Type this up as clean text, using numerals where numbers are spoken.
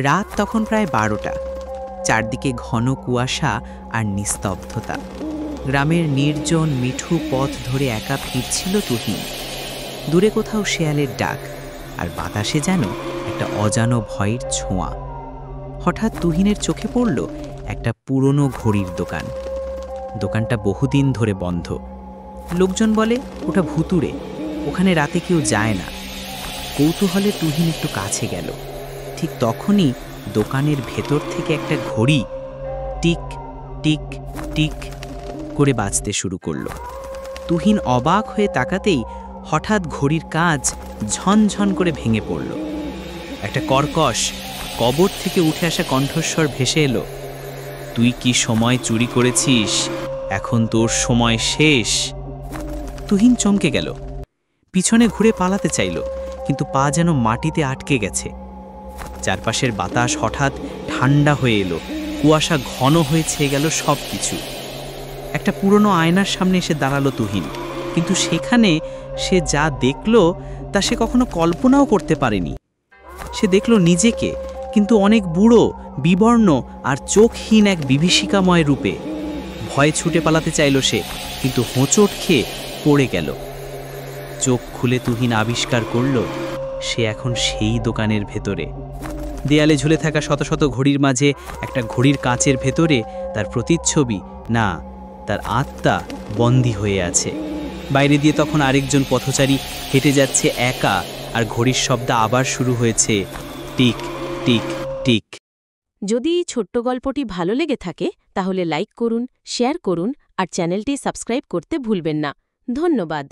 রাত তখন প্রায় 12টা। চারদিকে ঘন কুয়াশা আর নিস্তব্ধতা। গ্রামের নির্জন মিঠু পথ ধরে একা ফিরছিল তুহিন। দূরে কোথাও শেয়ালের ডাক, আর বাতাসে যেন একটা অজানো ভয়ের ছোঁয়া। হঠাৎ তুহিনের চোখে পড়ল একটা পুরনো ঘড়ির দোকান। দোকানটা বহুদিন ধরে বন্ধ। লোকজন বলে ওটা ভুতুড়ে, ওখানে রাতে কেউ যায় না। কৌতূহলে তুহিন একটু কাছে গেল। ঠিক তখনই দোকানের ভেতর থেকে একটা ঘড়ি টিক টিক টিক করে বাজতে শুরু করলো। তুহিন অবাক হয়ে তাকাতেই হঠাৎ ঘড়ির কাঁচ ঝনঝন করে ভেঙে পড়ল। একটা কর্কশ কবর থেকে উঠে আসা কণ্ঠস্বর ভেসে এলো, তুই কি সময় চুরি করেছিস? এখন তোর সময় শেষ। তুহিন চমকে গেল, পিছনে ঘুরে পালাতে চাইল, কিন্তু পা যেন মাটিতে আটকে গেছে। চারপাশের বাতাস হঠাৎ ঠান্ডা হয়ে এলো, কুয়াশা ঘন হয়ে ছেয়ে গেল সব কিছু। একটা পুরনো আয়নার সামনে এসে দাঁড়ালো তুহিন, কিন্তু সেখানে সে যা দেখল তা সে কখনো কল্পনাও করতে পারেনি। সে দেখল নিজেকে, কিন্তু অনেক বুড়ো, বিবর্ণ আর চোখহীন এক বিভীষিকাময় রূপে। ভয়ে ছুটে পালাতে চাইল সে, কিন্তু হোঁচট খেয়ে পড়ে গেল। চোখ খুলে তুহিন আবিষ্কার করল সে এখন সেই দোকানের ভেতরে। দেয়ালে ঝুলে থাকা শত শত ঘড়ির মাঝে একটা ঘড়ির কাঁচের ভেতরে তার প্রতিচ্ছবি না, তার আত্মা বন্দী হয়ে আছে। বাইরে দিয়ে তখন আরেকজন পথচারী হেঁটে যাচ্ছে একা, আর ঘড়ির শব্দ আবার শুরু হয়েছে, টিক টিক টিক। যদি এই ছোট্ট গল্পটি ভালো লেগে থাকে তাহলে লাইক করুন, শেয়ার করুন আর চ্যানেলটি সাবস্ক্রাইব করতে ভুলবেন না। ধন্যবাদ।